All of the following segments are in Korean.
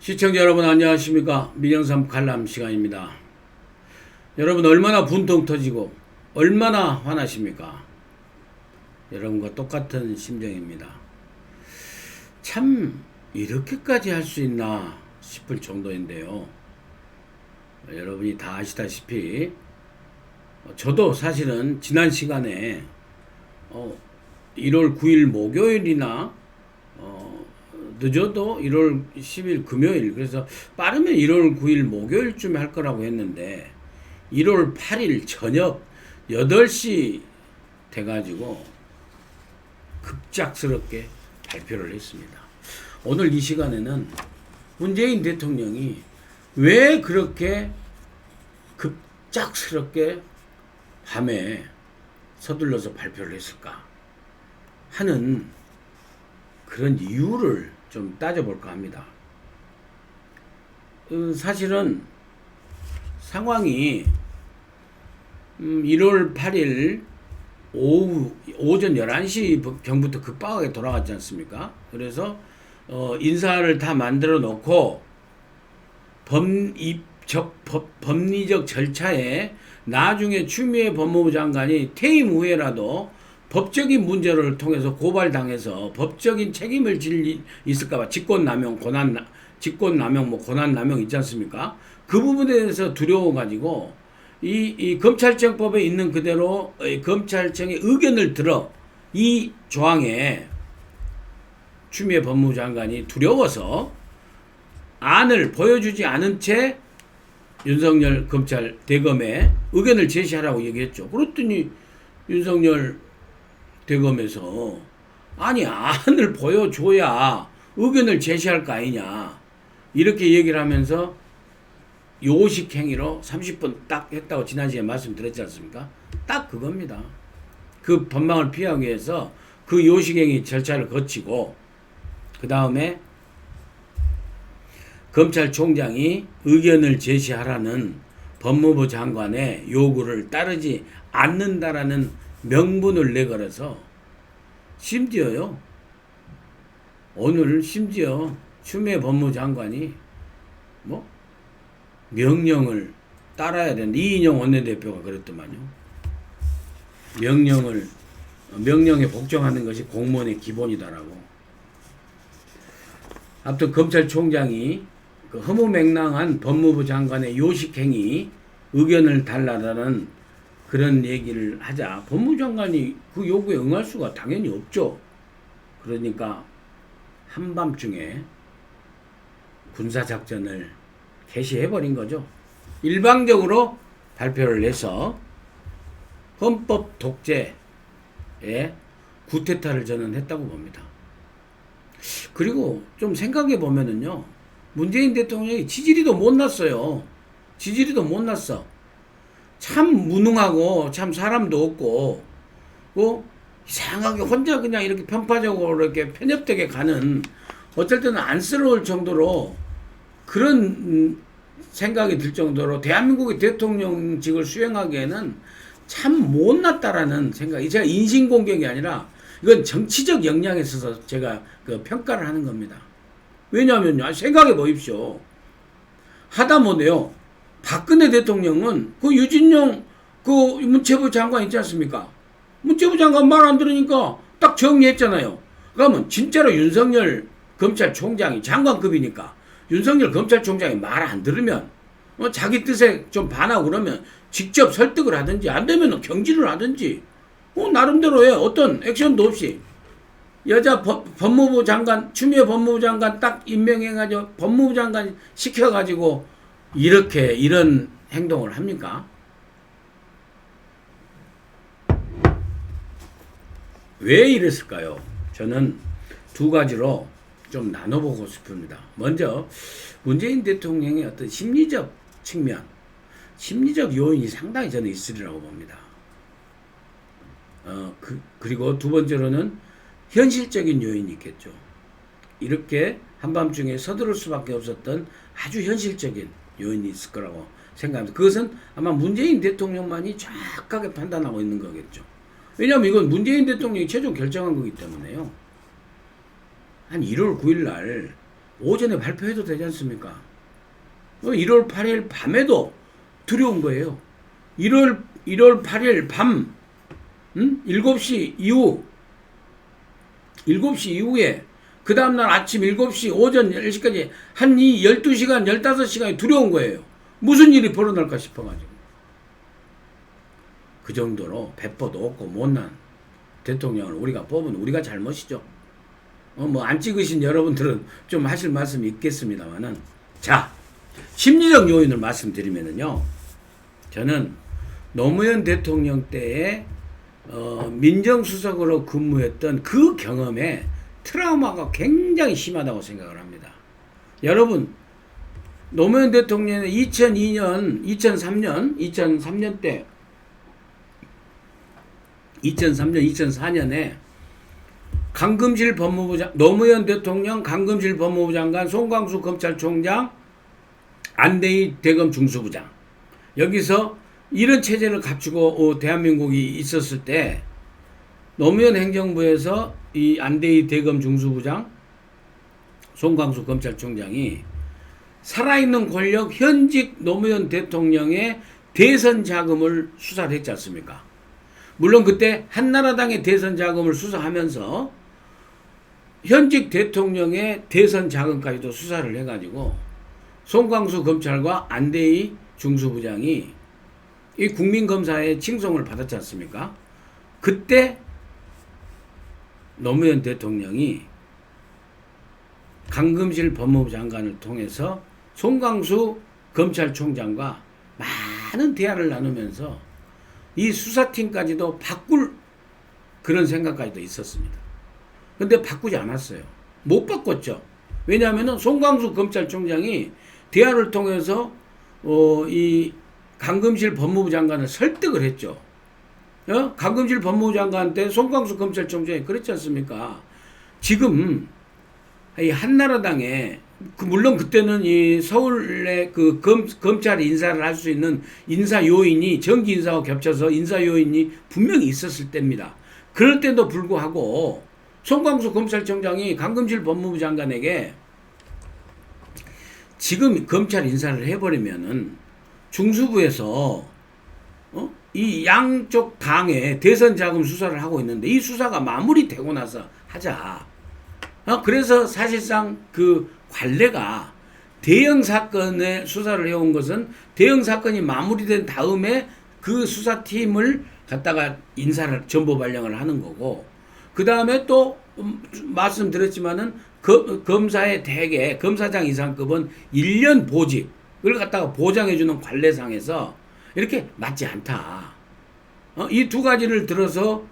시청자 여러분 안녕하십니까. 민영삼 칼럼 시간입니다. 여러분 얼마나 분통 터지고 얼마나 화나십니까? 여러분과 똑같은 심정입니다. 참 이렇게까지 할 수 있나 싶을 정도인데요. 여러분이 다 아시다시피 저도 사실은 지난 시간에 1월 9일 목요일이나 늦어도 1월 10일 금요일, 그래서 빠르면 1월 9일 목요일쯤에 할 거라고 했는데 1월 8일 저녁 8시 돼가지고 급작스럽게 발표를 했습니다. 오늘 이 시간에는 문재인 대통령이 왜 그렇게 급작스럽게 밤에 서둘러서 발표를 했을까 하는 그런 이유를 좀 따져볼까 합니다. 사실은 상황이 1월 8일 오전 11시 경부터 급박하게 돌아갔지 않습니까? 그래서 인사를 다 만들어 놓고 법리적 절차에 나중에 추미애 법무부 장관이 퇴임 후에라도 법적인 문제를 통해서 고발당해서 법적인 책임을 질 있을까봐 직권남용, 권한남용 있지 않습니까? 그 부분에 대해서 두려워가지고 이 검찰청법에 있는 그대로 검찰청의 의견을 들어 이 조항에 추미애 법무부 장관이 두려워서 안을 보여주지 않은 채 윤석열 검찰 대검에 의견을 제시하라고 얘기했죠. 그랬더니 윤석열 대검에서 아니 안을 보여줘야 의견을 제시할 거 아니냐 이렇게 얘기를 하면서 요식행위로 30분 딱 했다고 지난 시간에 말씀드렸지 않습니까? 딱 그겁니다. 그 법망을 피하기 위해서 그 요식행위 절차를 거치고 그 다음에 검찰총장이 의견을 제시하라는 법무부 장관의 요구를 따르지 않는다라는 명분을 내걸어서 심지어요. 오늘 심지어 추미애 법무부 장관이 명령을 따라야 된다. 이인영 원내대표가 그랬더만요. 명령에 복종하는 것이 공무원의 기본이다라고. 아무튼 검찰총장이 그 허무맹랑한 법무부 장관의 요식행위 의견을 달라라는 그런 얘기를 하자 법무부 장관이 그 요구에 응할 수가 당연히 없죠. 그러니까 한밤중에 군사작전을 개시해버린 거죠. 일방적으로 발표를 해서 헌법 독재에 구태타를 저는 했다고 봅니다. 그리고 좀 생각해 보면은요, 문재인 대통령이 지지리도 못 났어요. 지지리도 못 났어. 참 무능하고 참 사람도 없고 이상하게 혼자 그냥 이렇게 편파적으로 이렇게 편협되게 가는 어쩔 때는 안쓰러울 정도로 그런 생각이 들 정도로 대한민국의 대통령직을 수행하기에는 참 못났다라는 생각이, 제가 인신공격이 아니라 이건 정치적 역량에 있어서 제가 그 평가를 하는 겁니다. 왜냐하면요, 생각해 보십시오. 하다못해요, 박근혜 대통령은 그 유진용 그 문체부 장관 있지 않습니까? 문체부 장관 말 안 들으니까 딱 정리했잖아요. 그러면 진짜로 윤석열 검찰총장이 장관급이니까 윤석열 검찰총장이 말 안 들으면 자기 뜻에 좀 반하고 그러면 직접 설득을 하든지 안 되면 경질을 하든지 나름대로의 어떤 액션도 없이 여자 법무부 장관, 추미애 법무부 장관 딱 임명해가지고 법무부 장관 시켜가지고 이런 행동을 합니까? 왜 이랬을까요? 저는 두 가지로 좀 나눠보고 싶습니다. 먼저 문재인 대통령의 어떤 심리적 측면, 심리적 요인이 상당히 저는 있으리라고 봅니다. 그리고 두 번째로는 현실적인 요인이 있겠죠. 이렇게 한밤중에 서두를 수밖에 없었던 아주 현실적인 요인이 있을 거라고 생각합니다. 그것은 아마 문재인 대통령만이 정확하게 판단하고 있는 거겠죠. 왜냐하면 이건 문재인 대통령이 최종 결정한 거기 때문에요. 한 1월 9일 날 오전에 발표해도 되지 않습니까? 1월 8일 밤에도 두려운 거예요. 1월 8일 밤 7시 이후 7시 이후에 그 다음날 아침 7시 오전 10시까지 한 12시간 15시간이 두려운 거예요. 무슨 일이 벌어날까 싶어가지고. 그 정도로 배포도 없고 못난 대통령을 우리가 뽑은 우리가 잘못이죠. 뭐 안 찍으신 여러분들은 좀 하실 말씀이 있겠습니다만은, 자, 심리적 요인을 말씀드리면은요, 저는 노무현 대통령 때에 민정수석으로 근무했던 그 경험에 트라우마가 굉장히 심하다고 생각을 합니다. 여러분, 노무현 대통령의 2002년, 2003년 때 2003년, 2004년에 강금실 법무부장, 노무현 대통령, 강금실 법무부 장관, 송광수 검찰총장, 안대희 대검 중수부장. 여기서 이런 체제를 갖추고 대한민국이 있었을 때 노무현 행정부에서 이 안대희 대검 중수부장, 송광수 검찰총장이 살아있는 권력 현직 노무현 대통령의 대선 자금을 수사를 했지 않습니까? 물론 그때 한나라당의 대선 자금을 수사하면서 현직 대통령의 대선 자금까지도 수사를 해가지고 송광수 검찰과 안대희 중수부장이 이 국민검사의 칭송을 받았지 않습니까? 그때 노무현 대통령이 강금실 법무부 장관을 통해서 송광수 검찰총장과 많은 대화를 나누면서 이 수사팀까지도 바꿀 그런 생각까지도 있었습니다. 근데 바꾸지 않았어요. 못 바꿨죠. 왜냐하면 송광수 검찰총장이 대화를 통해서 이 강금실 법무부 장관을 설득을 했죠. 강금실 법무부 장관 때 송광수 검찰총장이 그랬지 않습니까? 지금 이 한나라당에 물론 그때는 이 서울의 그 검찰 인사를 할 수 있는 인사 요인이 정기 인사와 겹쳐서 인사 요인이 분명히 있었을 때입니다. 그럴 때도 불구하고 송광수 검찰총장이 강금실 법무부 장관에게 지금 검찰 인사를 해버리면은 중수부에서 이 양쪽 당의 대선 자금 수사를 하고 있는데 이 수사가 마무리되고 나서 하자. 그래서 사실상 그 관례가 대형 사건의 수사를 해온 것은 대형 사건이 마무리된 다음에 그 수사팀을 갖다가 인사를 전보 발령을 하는 거고, 그 다음에 또 말씀드렸지만은 검사의 대개 검사장 이상급은 1년 보직을 갖다가 보장해주는 관례상에서 이렇게 맞지 않다. 이 두 가지를 들어서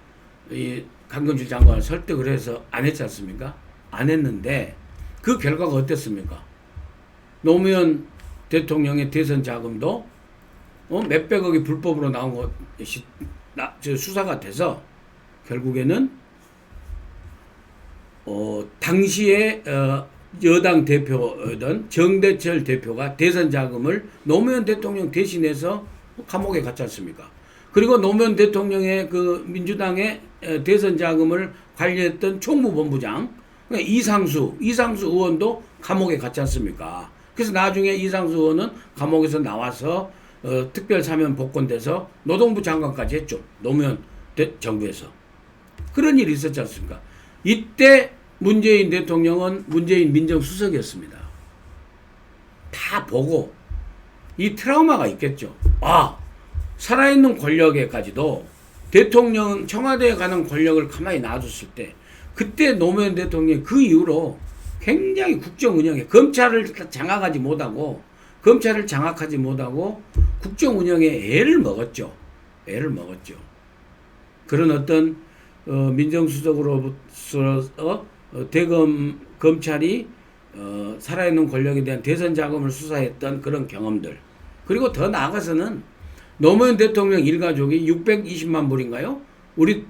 이 강금실 장관을 설득을 해서 안 했지 않습니까? 안 했는데 그 결과가 어땠습니까? 노무현 대통령의 대선 자금도 몇백억이 불법으로 나온 것이 수사가 돼서 결국에는 당시에 여당 대표던 정대철 대표가 대선 자금을 노무현 대통령 대신해서 감옥에 갔지 않습니까? 그리고 노무현 대통령의 그 민주당의 대선 자금을 관리했던 총무본부장 이상수 의원도 감옥에 갔지 않습니까? 그래서 나중에 이상수 의원은 감옥에서 나와서 특별사면 복권돼서 노동부 장관까지 했죠. 노무현 정부에서. 그런 일이 있었지 않습니까? 이때 문재인 대통령은 문재인 민정수석이었습니다. 다 보고 이 트라우마가 있겠죠. 살아있는 권력에까지도 대통령 청와대에 가는 권력을 가만히 놔뒀을 때 그때 노무현 대통령이 그 이후로 굉장히 국정 운영에 검찰을 장악하지 못하고 국정 운영에 애를 먹었죠. 그런 어떤 민정수석으로서 대검 검찰이 살아있는 권력에 대한 대선 자금을 수사했던 그런 경험들, 그리고 더 나아가서는 노무현 대통령 일가족이 620만 불인가요? 우리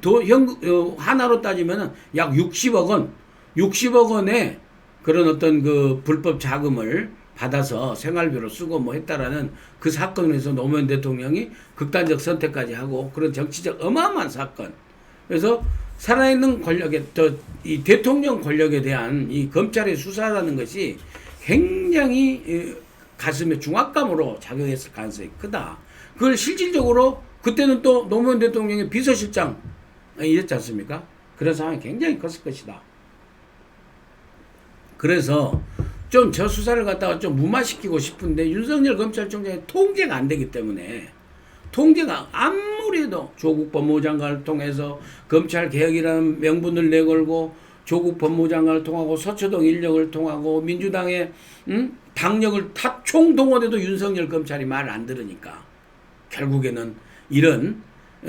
하나로 따지면은 약 60억 원의 그런 어떤 그 불법 자금을 받아서 생활비로 쓰고 뭐 했다라는 그 사건에서 노무현 대통령이 극단적 선택까지 하고 그런 정치적 어마어마한 사건. 그래서 살아있는 권력에 이 대통령 권력에 대한 이 검찰의 수사라는 것이 굉장히 가슴에 중압감으로 작용했을 가능성이 크다. 그걸 실질적으로 그때는 또 노무현 대통령의 비서실장 이랬지 않습니까? 그런 상황이 굉장히 컸을 것이다. 그래서 좀 저 수사를 갖다가 좀 무마시키고 싶은데 윤석열 검찰총장이 통제가 안 되기 때문에 통제가 아무리 해도 조국 법무부 장관을 통해서 검찰 개혁이라는 명분을 내걸고 조국 법무부 장관을 통하고 서초동 인력을 통하고 민주당의 당력을 다 총동원해도 윤석열 검찰이 말을 안 들으니까 결국에는 이런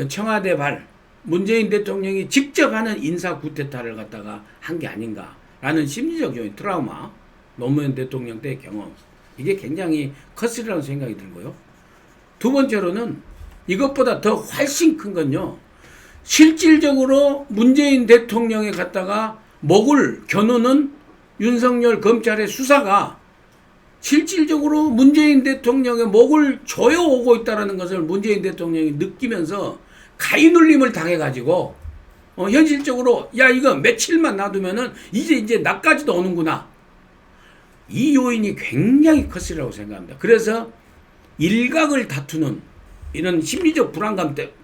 청와대발 문재인 대통령이 직접 하는 인사 구태타를 갖다가 한 게 아닌가라는 심리적 트라우마, 노무현 대통령 때의 경험, 이게 굉장히 컸으리라는 생각이 들고요. 두 번째로는 이것보다 더 훨씬 큰 건요, 실질적으로 문재인 대통령에 갖다가 목을 겨누는 윤석열 검찰의 수사가 실질적으로 문재인 대통령의 목을 조여오고 있다는 것을 문재인 대통령이 느끼면서 가위눌림을 당해가지고 현실적으로 야 이거 며칠만 놔두면은 이제 나까지도 오는구나, 이 요인이 굉장히 컸으리라고 생각합니다. 그래서 일각을 다투는 이런 심리적 불안감 때문에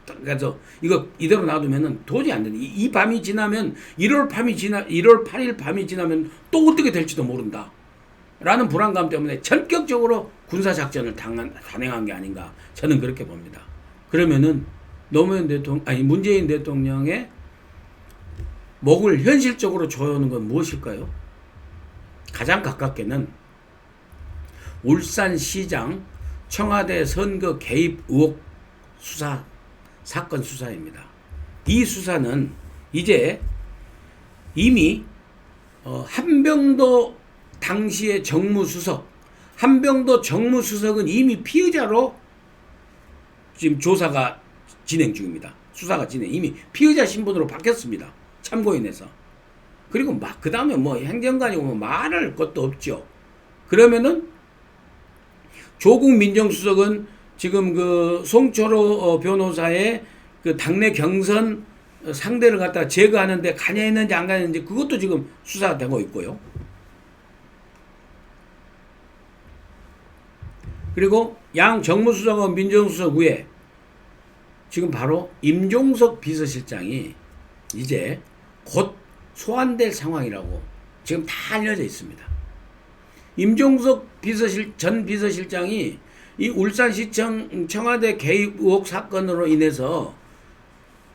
이거 이대로 놔두면은 도저히 안 된다. 이 밤이 지나면 1월 8일 밤이 지나면 또 어떻게 될지도 모른다 라는 불안감 때문에 전격적으로 군사작전을 단행한 게 아닌가, 저는 그렇게 봅니다. 그러면은 문재인 대통령의 목을 현실적으로 조여오는 건 무엇일까요? 가장 가깝게는 울산시장 청와대 선거 개입 의혹 사건 수사입니다. 이 수사는 이제 이미 한병도 당시의 한병도 정무수석은 이미 피의자로 지금 조사가 진행 중입니다. 수사가 이미 피의자 신분으로 바뀌었습니다. 참고인에서. 그리고 그 다음에 행정관이고 말할 것도 없죠. 그러면은 조국 민정수석은 지금 그 송철호 변호사의 그 당내 경선 상대를 갖다 제거하는데 가냐했는지 안 가냐했는지 그것도 지금 수사되고 있고요. 그리고 양 정무수석과 민정수석 위에 지금 바로 임종석 비서실장이 이제 곧 소환될 상황이라고 지금 다 알려져 있습니다. 임종석 전 비서실장이 이 울산시청 청와대 개입 의혹 사건으로 인해서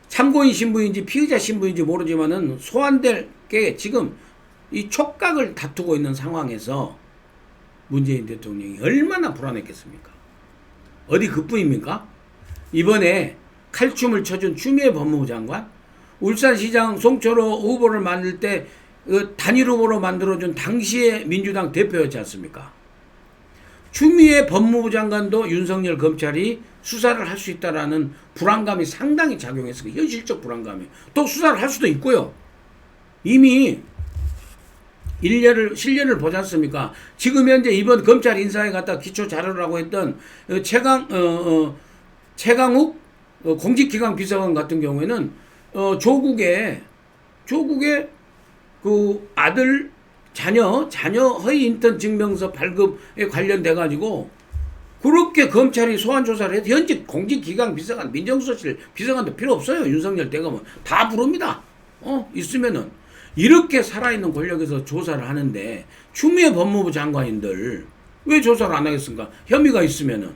참고인 신분인지 피의자 신분인지 모르지만은 소환될 게 지금 이 촉각을 다투고 있는 상황에서 문재인 대통령이 얼마나 불안했겠습니까? 어디 그뿐입니까? 이번에 칼춤을 쳐준 추미애 법무부 장관, 울산시장 송철호 후보를 만들 때 그 단일 후보로 만들어준 당시의 민주당 대표였지 않습니까? 추미애 법무부 장관도 윤석열 검찰이 수사를 할 수 있다라는 불안감이 상당히 작용했어요. 현실적 불안감이. 또 수사를 할 수도 있고요. 이미 실례를 보지 않습니까? 지금 현재 이번 검찰 인사에 갖다 기초 자료라고 했던 최강욱 공직기강 비서관 같은 경우에는 조국의 그 아들 자녀 허위 인턴 증명서 발급에 관련돼 가지고 그렇게 검찰이 소환 조사를 해서 현직 공직기강 비서관, 민정수석실 비서관도 필요 없어요. 윤석열 대검은 다 부릅니다. 있으면은 이렇게 살아있는 권력에서 조사를 하는데 추미애 법무부 장관인들 왜 조사를 안 하겠습니까? 혐의가 있으면은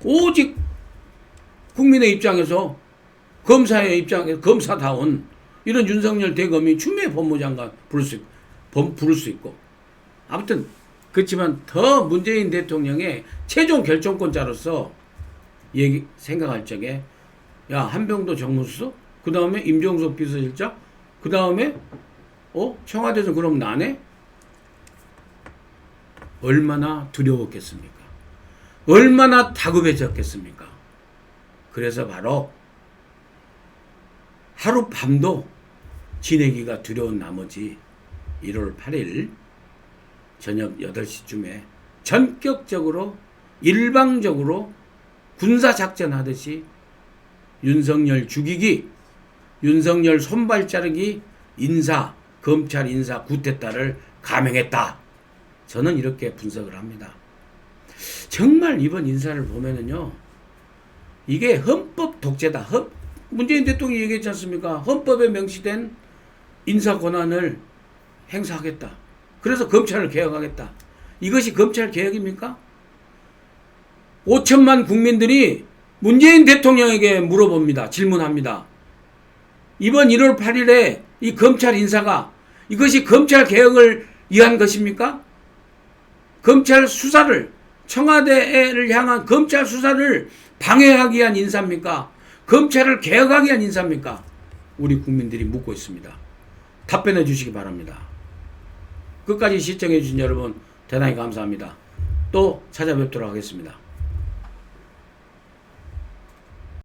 오직 국민의 입장에서 검사다운 이런 윤석열 대검이 추미애 법무부 장관 부를 수 있고 아무튼 그렇지만 더 문재인 대통령의 최종 결정권자로서 생각할 적에 야 한병도 정무수석, 그 다음에 임종석 비서실장, 그 다음에 청와대에서 그러면 안 해? 얼마나 두려웠겠습니까? 얼마나 다급해졌겠습니까? 그래서 바로 하룻밤도 지내기가 두려운 나머지 1월 8일 저녁 8시쯤에 전격적으로 일방적으로 군사작전 하듯이 윤석열 죽이기, 윤석열 손발자르기 인사, 검찰 인사 구태타를 감행했다. 저는 이렇게 분석을 합니다. 정말 이번 인사를 보면은요, 이게 헌법 독재다. 문재인 대통령이 얘기했지 않습니까? 헌법에 명시된 인사 권한을 행사하겠다. 그래서 검찰을 개혁하겠다. 이것이 검찰 개혁입니까? 5천만 국민들이 문재인 대통령에게 물어봅니다. 질문합니다. 이번 1월 8일에 이 검찰 인사가 이것이 검찰 개혁을 위한 것입니까? 검찰 수사를, 청와대를 향한 검찰 수사를 방해하기 위한 인사입니까? 검찰을 개혁하기 위한 인사입니까? 우리 국민들이 묻고 있습니다. 답변해 주시기 바랍니다. 끝까지 시청해 주신 여러분 대단히 감사합니다. 또 찾아뵙도록 하겠습니다.